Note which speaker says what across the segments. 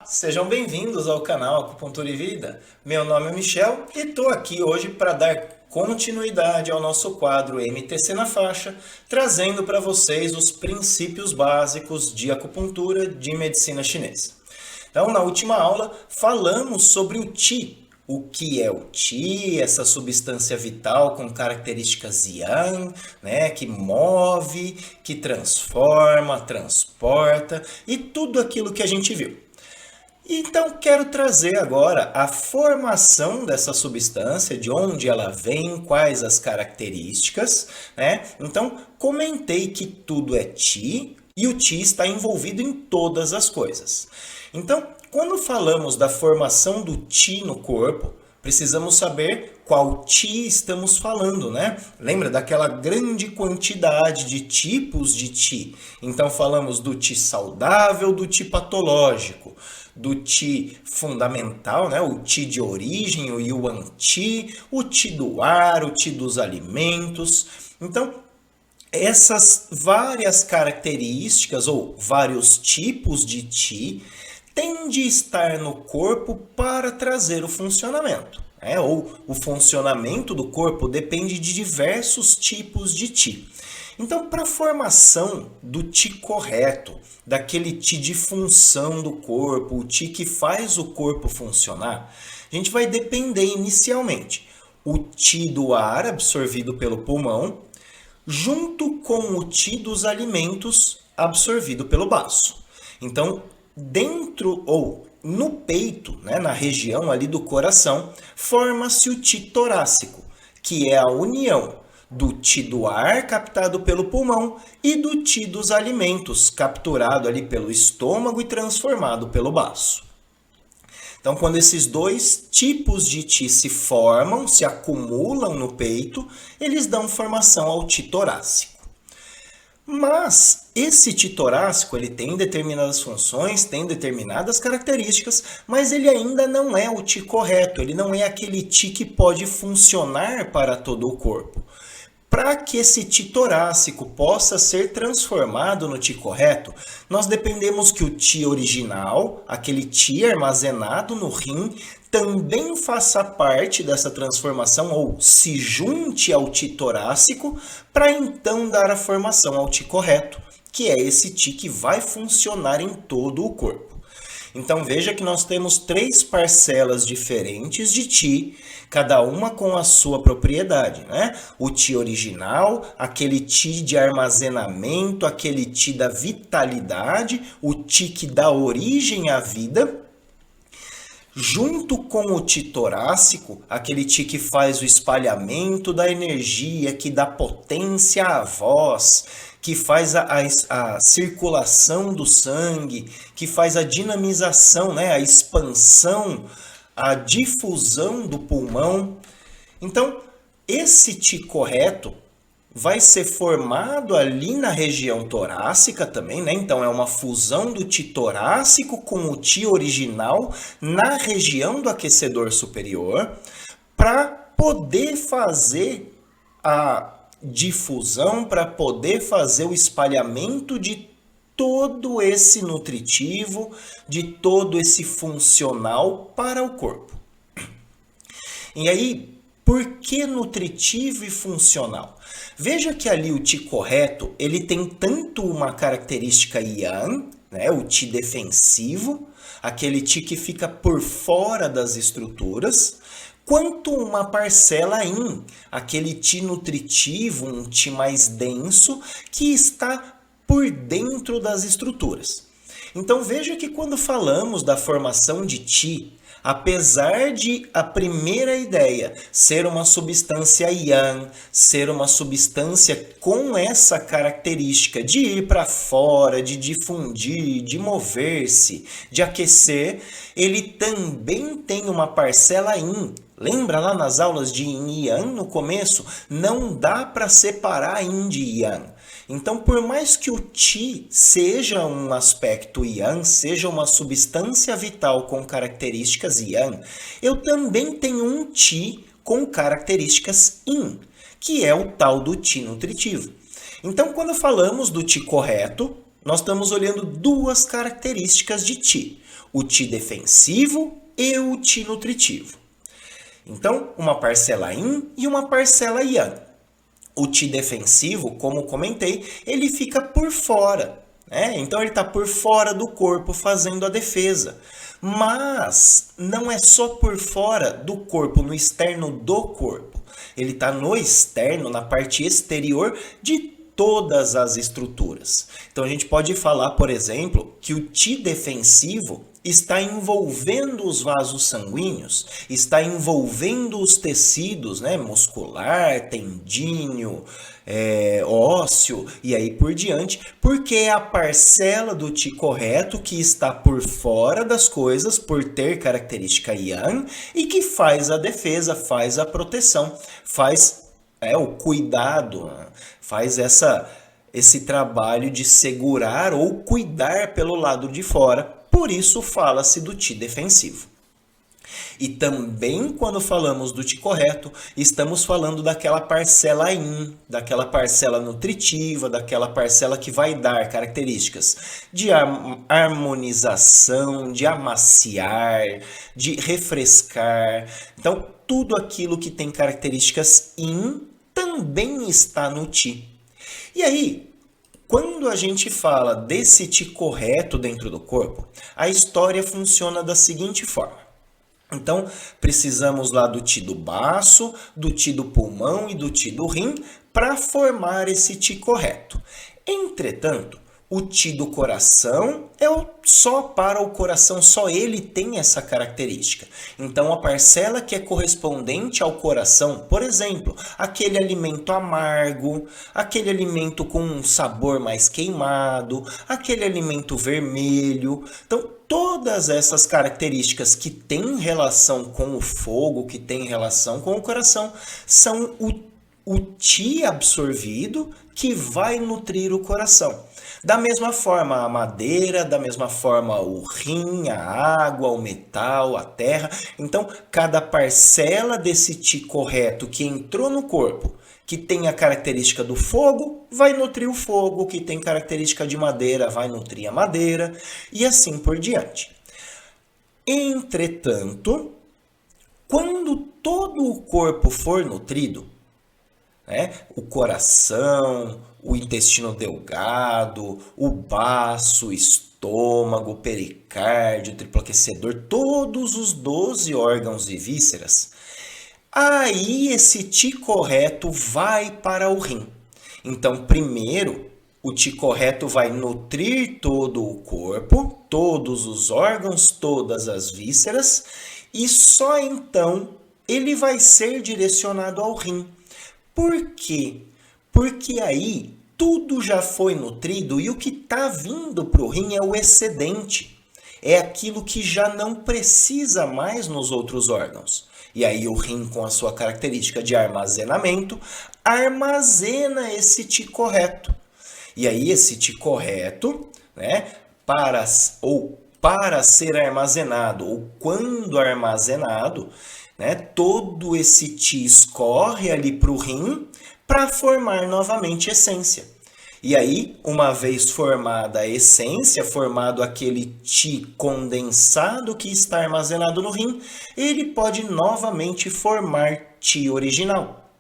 Speaker 1: Sejam bem-vindos ao canal Acupuntura e Vida. Meu nome é Michel e estou aqui hoje para dar continuidade ao nosso quadro MTC na Faixa, trazendo para vocês os princípios básicos de acupuntura de medicina chinesa. Então, na última aula, falamos sobre o Qi. O que é o Qi, essa substância vital com características Yang, né, que move, que transforma, transporta e tudo aquilo que a gente viu. Então, quero trazer agora a formação dessa substância, de onde ela vem, quais as características, né? Então, comentei que tudo é Qi e o Qi está envolvido em todas as coisas. Então, quando falamos da formação do Qi no corpo, precisamos saber qual Qi estamos falando, né? Lembra daquela grande quantidade de tipos de Qi? Então, falamos do Qi saudável, do Qi patológico, do Qi fundamental, né? O Qi de origem, o Yuan Qi, o Qi do ar, o Qi dos alimentos. Então, essas várias características ou vários tipos de Qi têm de estar no corpo para trazer o funcionamento. Ou o funcionamento do corpo depende de diversos tipos de Qi. Então, para a formação do Qi correto, daquele Qi de função do corpo, o Qi que faz o corpo funcionar, a gente vai depender inicialmente o Qi do ar absorvido pelo pulmão, junto com o Qi dos alimentos absorvido pelo baço. Então, dentro ou no peito, né, na região ali do coração, forma-se o Qi torácico, que é a união do Qi do ar captado pelo pulmão e do Qi dos alimentos capturado ali pelo estômago e transformado pelo baço. Então, quando esses dois tipos de Qi se formam, se acumulam no peito, eles dão formação ao Qi torácico. Mas esse Qi torácico, ele tem determinadas funções, tem determinadas características, mas ele ainda não é o Qi correto, ele não é aquele Qi que pode funcionar para todo o corpo. Para que esse Qi torácico possa ser transformado no Qi correto, nós dependemos que o Qi original, aquele Qi armazenado no rim, também faça parte dessa transformação ou se junte ao Qi torácico para então dar a formação ao Qi correto, que é esse Qi que vai funcionar em todo o corpo. Então veja que nós temos três parcelas diferentes de Qi, cada uma com a sua propriedade, né? O Qi original, aquele Qi de armazenamento, aquele Qi da vitalidade, o Qi que dá origem à vida, junto com o Qi torácico, aquele Qi que faz o espalhamento da energia, que dá potência à voz, que faz a circulação do sangue, que faz a dinamização, né, a expansão, a difusão do pulmão. Então, esse Qi correto vai ser formado ali na região torácica também, né? Então, é uma fusão do Qi torácico com o Qi original na região do aquecedor superior para poder fazer a difusão, para poder fazer o espalhamento de todo esse nutritivo, de todo esse funcional para o corpo. E aí, por que nutritivo e funcional? Veja que ali o Qi correto, ele tem tanto uma característica Yang, né, o Qi defensivo, aquele Qi que fica por fora das estruturas, quanto uma parcela Yin, aquele Qi nutritivo, um Qi mais denso, que está por dentro das estruturas. Então veja que quando falamos da formação de Qi, apesar de a primeira ideia ser uma substância Yang, ser uma substância com essa característica de ir para fora, de difundir, de mover-se, de aquecer, ele também tem uma parcela Yin. Lembra lá nas aulas de Yin e Yang no começo? Não dá para separar Yin de Yang. Então, por mais que o Qi seja um aspecto Yang, seja uma substância vital com características Yang, eu também tenho um Qi com características Yin, que é o tal do Qi nutritivo. Então, quando falamos do Qi correto, nós estamos olhando duas características de Qi, o Qi defensivo e o Qi nutritivo. Então, uma parcela Yin e uma parcela Yang. O Qi defensivo, como comentei, ele fica por fora, né? Então ele está por fora do corpo fazendo a defesa. Mas não é só por fora do corpo, no externo do corpo. Ele está no externo, na parte exterior de todas as estruturas. Então a gente pode falar, por exemplo, que o Qi defensivo está envolvendo os vasos sanguíneos, está envolvendo os tecidos, né, muscular, tendíneo, ósseo e aí por diante, porque é a parcela do Qi correto que está por fora das coisas, por ter característica Yang, e que faz a defesa, faz a proteção, faz o cuidado, né? Faz esse trabalho de segurar ou cuidar pelo lado de fora. Por isso fala-se do Qi defensivo. E também quando falamos do Qi correto, estamos falando daquela parcela Yin, daquela parcela nutritiva, daquela parcela que vai dar características de harmonização, de amaciar, de refrescar. Então, tudo aquilo que tem características Yin também está no Qi. E aí, quando a gente fala desse Qi correto dentro do corpo, a história funciona da seguinte forma. Então, precisamos lá do Qi do baço, do Qi do pulmão e do Qi do rim para formar esse Qi correto. Entretanto, o Qi do coração é só para o coração, só ele tem essa característica. Então, a parcela que é correspondente ao coração, por exemplo, aquele alimento amargo, aquele alimento com um sabor mais queimado, aquele alimento vermelho. Então, todas essas características que têm relação com o fogo, que têm relação com o coração, são o Qi absorvido que vai nutrir o coração. Da mesma forma a madeira, da mesma forma o rim, a água, o metal, a terra. Então, cada parcela desse Qi correto que entrou no corpo, que tem a característica do fogo, vai nutrir o fogo, que tem característica de madeira, vai nutrir a madeira, e assim por diante. Entretanto, quando todo o corpo for nutrido, né, o coração, o intestino delgado, o baço, o estômago, o pericárdio, o triplo aquecedor, todos os 12 órgãos e vísceras, aí esse Qi correto vai para o rim. Então, primeiro, o Qi correto vai nutrir todo o corpo, todos os órgãos, todas as vísceras, e só então ele vai ser direcionado ao rim. Por quê? Porque aí tudo já foi nutrido e o que está vindo para o rim é o excedente. É aquilo que já não precisa mais nos outros órgãos. E aí o rim, com a sua característica de armazenamento, armazena esse Qi correto. E aí esse Qi correto, né, para ser armazenado, ou quando armazenado, né, todo esse Qi escorre ali para o rim para formar novamente essência. E aí, uma vez formada a essência, formado aquele Qi condensado que está armazenado no rim, ele pode novamente formar Qi original.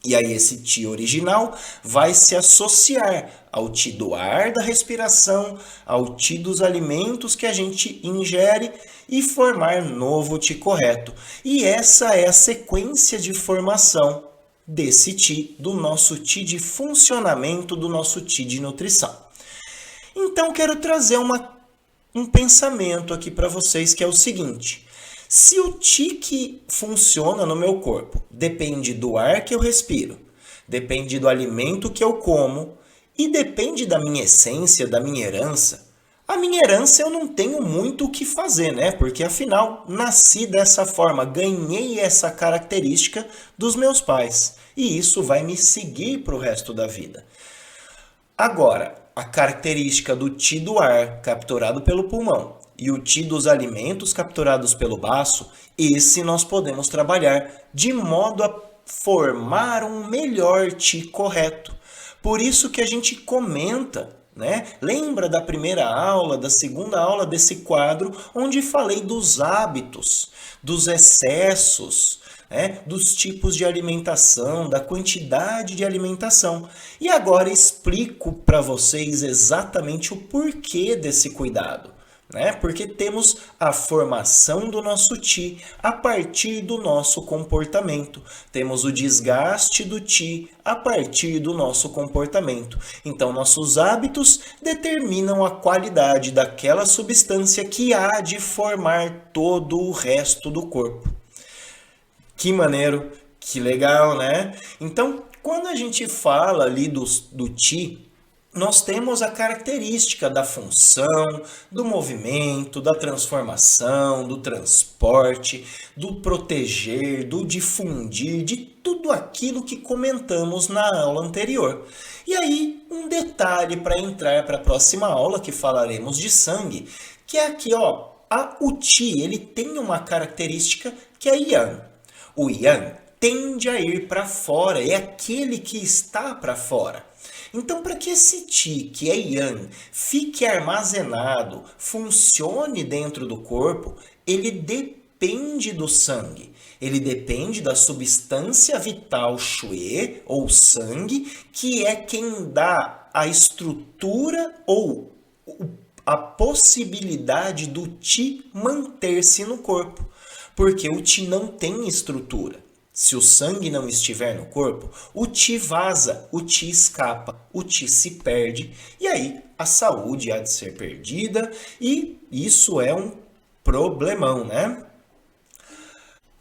Speaker 1: E aí esse Qi original vai se associar ao Qi do ar da respiração, ao Qi dos alimentos que a gente ingere e formar novo Qi correto. E essa é a sequência de formação desse Qi, do nosso Qi de funcionamento, do nosso Qi de nutrição. Então, quero trazer um pensamento aqui para vocês, que é o seguinte: se o Qi que funciona no meu corpo depende do ar que eu respiro, depende do alimento que eu como e depende da minha essência, da minha herança, a minha herança eu não tenho muito o que fazer, né? Porque afinal, nasci dessa forma, ganhei essa característica dos meus pais. E isso vai me seguir para o resto da vida. Agora, a característica do Qi do ar, capturado pelo pulmão, e o Qi dos alimentos capturados pelo baço, esse nós podemos trabalhar de modo a formar um melhor Qi correto. Por isso que a gente comenta, né? Lembra da primeira aula, da segunda aula desse quadro, onde falei dos hábitos, dos excessos, né? Dos tipos de alimentação, da quantidade de alimentação. E agora explico para vocês exatamente o porquê desse cuidado. Né? Porque temos a formação do nosso Qi a partir do nosso comportamento. Temos o desgaste do Qi a partir do nosso comportamento. Então, nossos hábitos determinam a qualidade daquela substância que há de formar todo o resto do corpo. Que maneiro, que legal, né? Então, quando a gente fala ali do Qi, nós temos a característica da função, do movimento, da transformação, do transporte, do proteger, do difundir, de tudo aquilo que comentamos na aula anterior. E aí, um detalhe para entrar para a próxima aula, que falaremos de sangue, que é aqui, ó, o Qi, ele tem uma característica que é Yang. O Yang tende a ir para fora, é aquele que está para fora. Então, para que esse Qi, que é Yang, fique armazenado, funcione dentro do corpo, ele depende do sangue. Ele depende da substância vital Xue, ou sangue, que é quem dá a estrutura ou a possibilidade do Qi manter-se no corpo. Porque o Qi não tem estrutura. Se o sangue não estiver no corpo, o Qi vaza, o Qi escapa, o Qi se perde e aí a saúde há de ser perdida e isso é um problemão, né?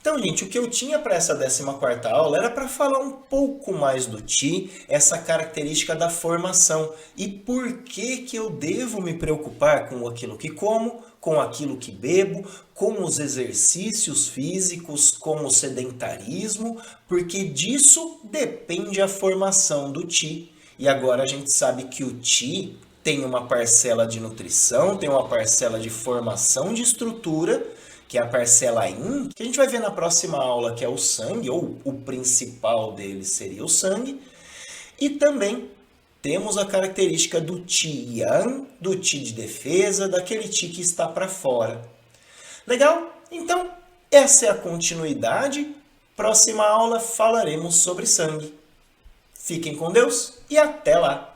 Speaker 1: Então, gente, o que eu tinha para essa 14ª aula era para falar um pouco mais do Qi, essa característica da formação e por que eu devo me preocupar com aquilo que como, com aquilo que bebo, com os exercícios físicos, com o sedentarismo, porque disso depende a formação do Qi. E agora a gente sabe que o Qi tem uma parcela de nutrição, tem uma parcela de formação de estrutura, que é a parcela Yin, que a gente vai ver na próxima aula, que é o sangue, ou o principal dele seria o sangue. E também temos a característica do Qi Yang, do Qi de defesa, daquele Qi que está para fora. Legal? Então, essa é a continuidade. Próxima aula falaremos sobre sangue. Fiquem com Deus e até lá!